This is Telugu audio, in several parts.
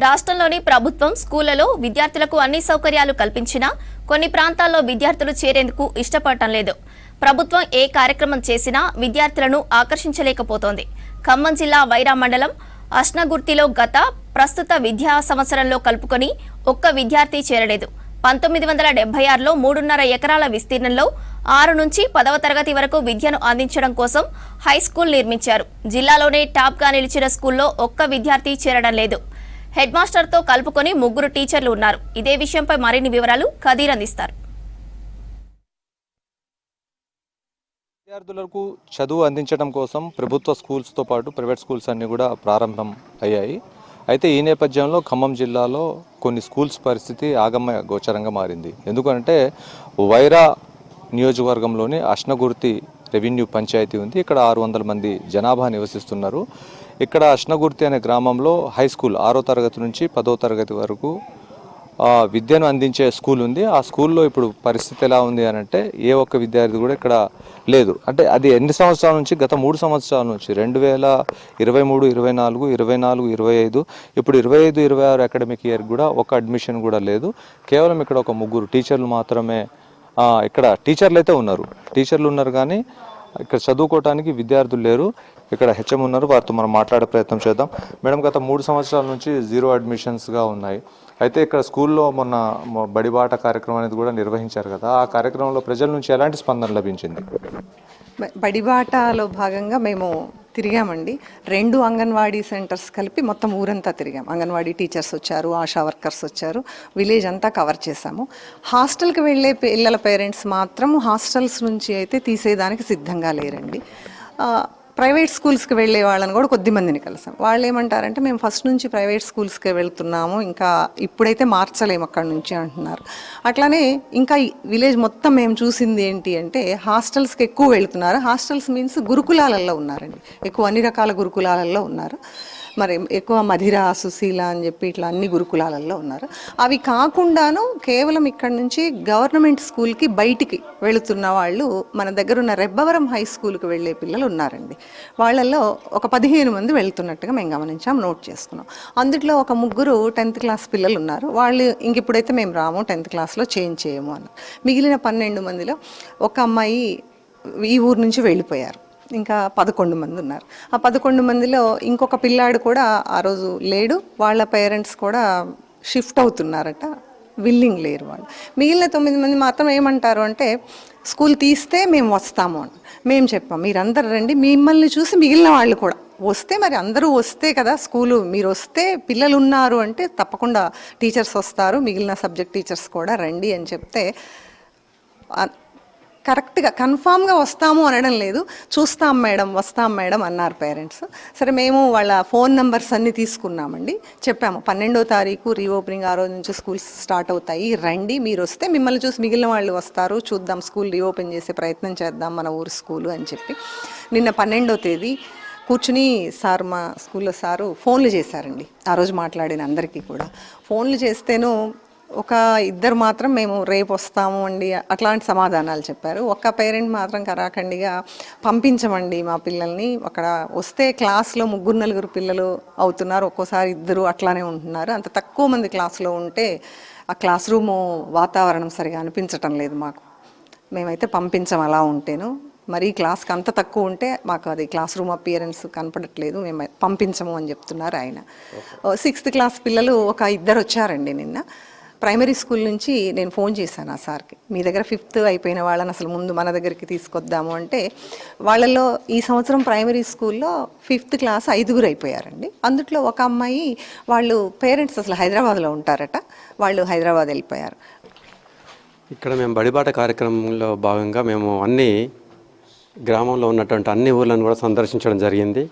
రాష్ట్రంలోని ప్రభుత్వం స్కూళ్లలో విద్యార్థులకు అన్ని సౌకర్యాలు కల్పించినా కొన్ని ప్రాంతాల్లో విద్యార్థులు చేరేందుకు ఇష్టపడటం లేదు. ప్రభుత్వం ఏ కార్యక్రమం చేసినా విద్యార్థులను ఆకర్షించలేకపోతోంది. ఖమ్మం జిల్లా వైరా మండలం అష్నగుర్తిలో ప్రస్తుత విద్యా సంవత్సరంలో కలుపుకొని ఒక్క విద్యార్థి చేరలేదు. 1976లో 3.5 ఎకరాల విస్తీర్ణంలో 6 నుంచి 10వ తరగతి వరకు విద్యను అందించడం కోసం హై స్కూల్ నిర్మించారు. జిల్లాలోనే టాప్గా నిలిచిన స్కూల్లో ఒక్క విద్యార్థి చేరడం లేదు. హెడ్ మాస్టర్తో కలుపుకొని 3 టీచర్లు ఉన్నారు. ఇదే విషయంపై మరిన్ని వివరాలు ఖదీర్ అందిస్తారు. విద్యార్థులకు చదువు అందించడం కోసం ప్రభుత్వ స్కూల్స్తో పాటు ప్రైవేట్ స్కూల్స్ అన్నీ కూడా ప్రారంభం అయ్యాయి. అయితే ఈ నేపథ్యంలో ఖమ్మం జిల్లాలో కొన్ని స్కూల్స్ పరిస్థితి ఆగమ్య గోచరంగా మారింది. ఎందుకంటే వైరా నియోజకవర్గంలోని అష్నగుర్తి రెవెన్యూ పంచాయతీ ఉంది. ఇక్కడ 600 మంది జనాభా నివసిస్తున్నారు. ఇక్కడ అష్నగుర్తి అనే గ్రామంలో హై స్కూల్ 6వ తరగతి నుంచి 10వ తరగతి వరకు విద్యను అందించే స్కూల్ ఉంది. ఆ స్కూల్లో ఇప్పుడు పరిస్థితి ఎలా ఉంది అని అంటే ఏ ఒక్క విద్యార్థి కూడా ఇక్కడ లేదు. అంటే అది ఎన్ని సంవత్సరాల నుంచి? గత 3 సంవత్సరాల నుంచి 2023, 24, 24, 25 ఇప్పుడు 25, 26 అకాడమిక్ ఇయర్ కూడా ఒక అడ్మిషన్ కూడా లేదు. కేవలం ఇక్కడ ఒక 3 టీచర్లు మాత్రమే ఇక్కడ టీచర్లు అయితే ఉన్నారు. టీచర్లు ఉన్నారు కానీ ఇక్కడ చదువుకోవటానికి విద్యార్థులు లేరు. ఇక్కడ హెచ్ఎం ఉన్నారు, వారితో మనం మాట్లాడే ప్రయత్నం చేద్దాం. మేడం, గత 3 సంవత్సరాల నుంచి 0 అడ్మిషన్స్గా ఉన్నాయి. అయితే ఇక్కడ స్కూల్లో మొన్న బడిబాట కార్యక్రమం అనేది కూడా నిర్వహించారు కదా, ఆ కార్యక్రమంలో ప్రజల నుంచి ఎలాంటి స్పందన లభించింది? బడిబాటలో భాగంగా మేము తిరిగామండి. 2 అంగన్వాడీ సెంటర్స్ కలిపి మొత్తం ఊరంతా తిరిగాం. అంగన్వాడీ టీచర్స్ వచ్చారు, ఆశా వర్కర్స్ వచ్చారు, విలేజ్ అంతా కవర్ చేశాము. హాస్టల్కి వెళ్ళే పిల్లల పేరెంట్స్ మాత్రం హాస్టల్స్ నుంచి అయితే తీసేదానికి సిద్ధంగా లేరండి. ప్రైవేట్ స్కూల్స్కి వెళ్ళే వాళ్ళని కూడా కొద్దిమందిని కలిసాం. వాళ్ళు ఏమంటారంటే మేము ఫస్ట్ నుంచి ప్రైవేట్ స్కూల్స్కే వెళ్తున్నాము, ఇంకా ఇప్పుడైతే మార్చలేము అక్కడి నుంచి అంటున్నారు. అట్లానే ఇంకా విలేజ్ మొత్తం మేము చూసింది ఏంటి అంటే హాస్టల్స్కి ఎక్కువ వెళుతున్నారు. హాస్టల్స్ మీన్స్ గురుకులాలలో ఉన్నారండి, ఎక్కువ అన్ని రకాల గురుకులాలలో ఉన్నారు. మరి ఎక్కువ మధిర, సుశీల అని చెప్పి ఇట్లా అన్ని గురుకులాలలో ఉన్నారు. అవి కాకుండాను కేవలం ఇక్కడ నుంచి గవర్నమెంట్ స్కూల్కి బయటికి వెళుతున్న వాళ్ళు మన దగ్గర ఉన్న రెబ్బవరం హై స్కూల్కి వెళ్ళే పిల్లలు ఉన్నారండి. వాళ్ళల్లో ఒక 15 మంది వెళ్తున్నట్టుగా మేము గమనించాం, నోట్ చేసుకున్నాం. అందులో ఒక 3 10th క్లాస్ పిల్లలు ఉన్నారు. వాళ్ళు ఇంకిప్పుడైతే మేము రాము, 10th క్లాస్లో చేంజ్ చేయము అన్నారు. మిగిలిన 12 మందిలో ఒక అమ్మాయి ఈ ఊరు నుంచి వెళ్ళిపోయారు. ఇంకా 11 మంది ఉన్నారు. ఆ 11 మందిలో ఇంకొక పిల్లాడు కూడా ఆ రోజు లేడు. వాళ్ళ పేరెంట్స్ కూడా షిఫ్ట్ అవుతున్నారట, విల్లింగ్ లేరు వాళ్ళు. మిగిలిన 9 మంది మాత్రం ఏమంటారు అంటే స్కూల్ తీస్తే మేము వస్తాము అని మేము చెప్పాం. మీరందరూ రండి, మిమ్మల్ని చూసి మిగిలిన వాళ్ళు కూడా వస్తే, మరి అందరూ వస్తే కదా స్కూలు, మీరు వస్తే పిల్లలు ఉన్నారు అంటే తప్పకుండా టీచర్స్ వస్తారు, మిగిలిన సబ్జెక్ట్ టీచర్స్ కూడా రండి అని చెప్తే కరెక్ట్గా కన్ఫామ్గా వస్తాము అనడం లేదు, చూస్తాం మేడం, వస్తాం మేడం అన్నారు పేరెంట్స్. సరే, మేము వాళ్ళ ఫోన్ నెంబర్స్ అన్నీ తీసుకున్నామండి. చెప్పాము 12వ తారీఖు రీఓపెనింగ్, ఆ రోజు నుంచి స్కూల్స్ స్టార్ట్ అవుతాయి, రండి, మీరు వస్తే మిమ్మల్ని చూసి మిగిలిన వాళ్ళు వస్తారు, చూద్దాం, స్కూల్ రీఓపెన్ చేసే ప్రయత్నం చేద్దాం మన ఊరు స్కూలు అని చెప్పి నిన్న 12వ తేదీ కూర్చుని సార్, మా స్కూల్లో సారు ఫోన్లు చేశారండి. ఆ రోజు మాట్లాడిన అందరికీ కూడా ఫోన్లు చేస్తేనూ ఒక 2 మాత్రం మేము రేపు వస్తాము అండి అట్లాంటి సమాధానాలు చెప్పారు. ఒక్క పేరెంట్ మాత్రం కరాఖండిగా పంపించమండి మా పిల్లల్ని, అక్కడ వస్తే క్లాస్లో 3-4 పిల్లలు అవుతున్నారు, ఒక్కోసారి 2 అట్లానే ఉంటున్నారు, అంత తక్కువ మంది క్లాస్లో ఉంటే ఆ క్లాస్ రూము వాతావరణం సరిగా అనిపించటం లేదు మాకు, మేమైతే పంపించం అలా ఉంటేను. మరి క్లాస్కి అంత తక్కువ ఉంటే మాకు అది క్లాస్ రూమ్ అపియరెన్స్ కనపడట్లేదు, మేము పంపించము అని చెప్తున్నారు ఆయన. 6th క్లాస్ పిల్లలు ఒక 2 వచ్చారండి నిన్న. ప్రైమరీ స్కూల్ నుంచి నేను ఫోన్ చేశాను ఆ సార్కి, మీ దగ్గర 5th అయిపోయిన వాళ్ళని అసలు ముందు మన దగ్గరికి తీసుకొద్దాము అంటే, వాళ్ళలో ఈ సంవత్సరం ప్రైమరీ స్కూల్లో 5th క్లాస్ 5 అయిపోయారండి. అందులో ఒక అమ్మాయి వాళ్ళు పేరెంట్స్ అసలు హైదరాబాద్లో ఉంటారట, వాళ్ళు హైదరాబాద్ వెళ్ళిపోయారు. ఇక్కడ మేము బడిబాట కార్యక్రమంలో భాగంగా మేము అన్ని గ్రామంలో ఉన్నటువంటి అన్ని ఊర్లను కూడా సందర్శించడం జరిగింది.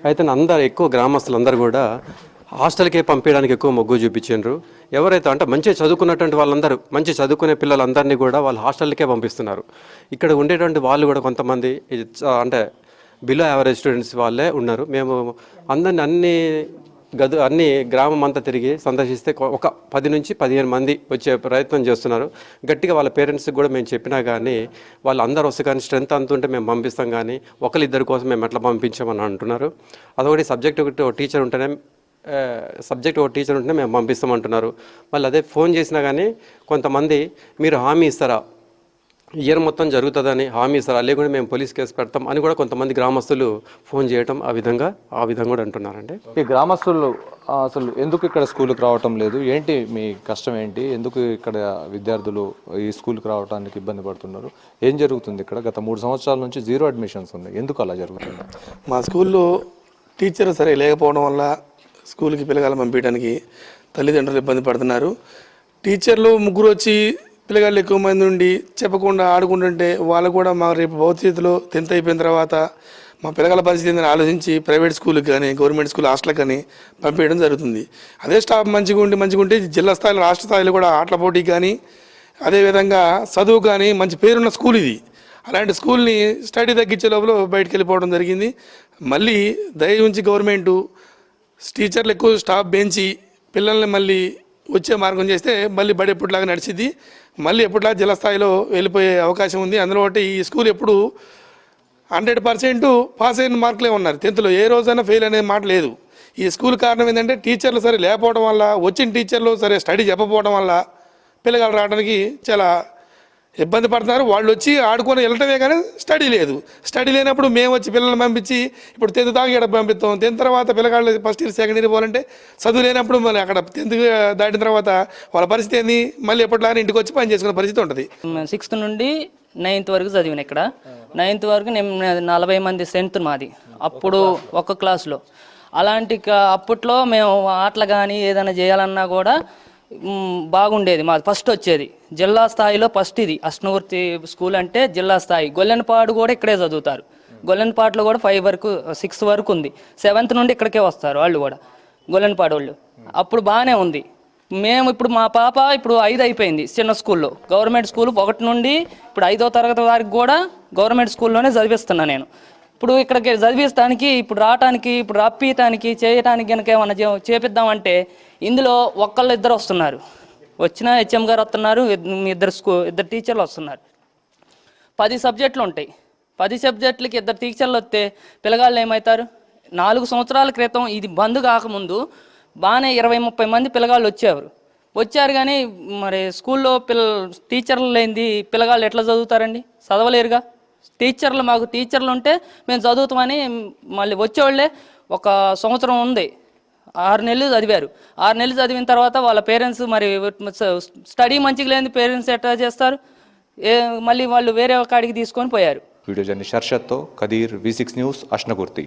అయితే అందరు ఎక్కువ గ్రామస్తులందరూ కూడా హాస్టల్కే పంపించడానికి ఎక్కువ మొగ్గు చూపించారు. ఎవరైతే అంటే మంచిగా చదువుకున్నటువంటి వాళ్ళందరూ, మంచి చదువుకునే పిల్లలందరినీ కూడా వాళ్ళు హాస్టల్కే పంపిస్తున్నారు. ఇక్కడ ఉండేటువంటి వాళ్ళు కూడా కొంతమంది అంటే బిలో యావరేజ్ స్టూడెంట్స్ వాళ్ళే ఉన్నారు. మేము అందరినీ అన్ని గ్రామం అంతా తిరిగి సందర్శిస్తే ఒక 10 నుంచి 15 మంది వచ్చే ప్రయత్నం చేస్తున్నారు. గట్టిగా వాళ్ళ పేరెంట్స్కి కూడా మేము చెప్పినా కానీ వాళ్ళు అందరూ వస్తే కానీ స్ట్రెంత్ అంత ఉంటే మేము పంపిస్తాం, కానీ 1-2 కోసం మేము ఎట్లా పంపించామని అంటున్నారు. అదొకటి సబ్జెక్ట్ ఒకటి టీచర్ ఉంటేనే సబ్జెక్ట్ ఒక టీచర్ ఉంటే మేము పంపిస్తామంటున్నారు. మళ్ళీ అదే ఫోన్ చేసినా కానీ కొంతమంది మీరు హామీ ఇస్తారా, ఇయర్ మొత్తం జరుగుతుందని హామీ ఇస్తారా, లేకుంటే మేము పోలీస్ కేసు పెడతాం అని కూడా కొంతమంది గ్రామస్తులు ఫోన్ చేయటం ఆ విధంగా కూడా అంటున్నారండి. ఈ గ్రామస్తులు అసలు ఎందుకు ఇక్కడ స్కూల్కి రావటం లేదు, ఏంటి మీ కష్టం ఏంటి, ఎందుకు ఇక్కడ విద్యార్థులు ఈ స్కూల్కి రావడానికి ఇబ్బంది పడుతున్నారు, ఏం జరుగుతుంది ఇక్కడ? గత 3 సంవత్సరాల నుంచి 0 అడ్మిషన్స్ ఉన్నాయి, ఎందుకు అలా జరుగుతుంది? మా స్కూల్లో టీచర్ సరే లేకపోవడం వల్ల స్కూల్కి పిల్లగాళ్ళు పంపించడానికి తల్లిదండ్రులు ఇబ్బంది పడుతున్నారు. టీచర్లు 3 వచ్చి పిల్లగాళ్ళు ఎక్కువ మంది ఉండి చెప్పకుండా ఆడుకుంటుంటే వాళ్ళు కూడా మా రేపు భవిష్యత్తులో 10th అయిపోయిన తర్వాత మా పిల్లగాళ్ళ పరిస్థితి ఏందని ఆలోచించి ప్రైవేట్ స్కూల్కి కానీ గవర్నమెంట్ స్కూల్ హాస్టల్కి కానీ పంపించడం జరుగుతుంది. అదే స్టాఫ్ మంచిగా ఉంటే జిల్లా స్థాయిలో రాష్ట్ర స్థాయిలో కూడా ఆటల పోటీ కానీ అదేవిధంగా చదువు కానీ మంచి పేరున్న స్కూల్ ఇది. అలాంటి స్కూల్ని స్టడీ తగ్గించే లోపల బయటకు వెళ్ళిపోవడం జరిగింది. మళ్ళీ దయ ఉంచి గవర్నమెంటు టీచర్లు ఎక్కువ స్టాఫ్ పెంచి పిల్లల్ని మళ్ళీ వచ్చే మార్గం చేస్తే మళ్ళీ బడి ఎప్పటిలాగా నడిచింది, మళ్ళీ ఎప్పటిలాగా జిల్లా స్థాయిలో వెళ్ళిపోయే అవకాశం ఉంది. అందులో ఒకటి ఈ స్కూల్ ఎప్పుడు 100% పాస్ అయిన మార్కులే ఉన్నారు. 10th ఏ రోజైనా ఫెయిల్ అనే మాట లేదు. ఈ స్కూల్ కారణం ఏంటంటే టీచర్లు సరే లేకపోవడం వల్ల, వచ్చిన టీచర్లు సరే స్టడీ చెప్పకపోవడం వల్ల పిల్లగాళ్ళు రావడానికి చాలా ఇబ్బంది పడుతున్నారు. వాళ్ళు వచ్చి ఆడుకొని వెళ్ళటమే కానీ స్టడీ లేదు. స్టడీ లేనప్పుడు మేము వచ్చి పిల్లల్ని పంపించి ఇప్పుడు 10th దాకా ఇక్కడ పంపిస్తాం. 10th తర్వాత పిల్లగాళ్ళు ఫస్ట్ ఇయర్ సెకండ్ ఇయర్ పోవాలంటే చదువు లేనప్పుడు మళ్ళీ అక్కడ 10th దాటిన తర్వాత వాళ్ళ పరిస్థితి ఏంది, మళ్ళీ ఎప్పటిలాగా ఇంటికి వచ్చి పని చేసుకునే పరిస్థితి ఉంటుంది. 6th నుండి 9th వరకు చదివాను ఇక్కడ. 9th వరకు నేను 40 మంది స్ట్రెంత్ మాది అప్పుడు ఒక్క క్లాస్లో. అలాంటి అప్పట్లో మేము ఆటలు కానీ ఏదైనా చేయాలన్నా కూడా బాగుండేది. మాది ఫస్ట్ వచ్చేది జిల్లా స్థాయిలో ఫస్ట్. ఇది అష్ణమూర్తి స్కూల్ అంటే జిల్లా స్థాయి. గొల్లెనపాడు కూడా ఇక్కడే చదువుతారు. గొల్లెనపాడులో కూడా 5 వరకు 6 వరకు ఉంది. 7th నుండి ఇక్కడికే వస్తారు వాళ్ళు కూడా, గొల్లెనపాడు వాళ్ళు. అప్పుడు బాగానే ఉంది. మేము ఇప్పుడు మా పాప ఇప్పుడు 5 అయిపోయింది చిన్న స్కూల్లో. గవర్నమెంట్ స్కూల్ 1 నుండి ఇప్పుడు 5వ తరగతి వరకు కూడా గవర్నమెంట్ స్కూల్లోనే చదివిస్తున్నా నేను. ఇప్పుడు ఇక్కడికి చదివిస్తానికి ఇప్పుడు రావటానికి ఇప్పుడు రప్పియటానికి చేయటానికి కనుక ఏమన్నా చేపిద్దామంటే ఇందులో ఇద్దరు వస్తున్నారు. వచ్చిన హెచ్ఎం గారు వస్తున్నారు, ఇద్దరు టీచర్లు వస్తున్నారు. 10 సబ్జెక్టులు ఉంటాయి. 10 సబ్జెక్టులకి 2 టీచర్లు వస్తే పిల్లగాళ్ళు ఏమవుతారు? 4 సంవత్సరాల క్రితం ఇది బంద్ కాకముందు బాగానే 20-30 మంది పిల్లగాళ్ళు వచ్చారు కానీ మరి స్కూల్లో టీచర్లు లేనిది పిల్లగాళ్ళు ఎట్లా చదువుతారండి? చదవలేరుగా. మాకు టీచర్లు ఉంటే మేము చదువుతామని మళ్ళీ వచ్చేవాళ్ళే. 1 సంవత్సరం ఉంది, 6 నెలలు చదివారు. 6 నెలలు చదివిన తర్వాత వాళ్ళ పేరెంట్స్ మరి స్టడీ మంచిగా లేని పేరెంట్స్ ఎట్లా చేస్తారు? మళ్ళీ వాళ్ళు వేరే కాడికి తీసుకొని పోయారు. వీడియో జర్నలిస్ట్ హర్షత్తో కదీర్, V6 న్యూస్, అష్నకుర్తి.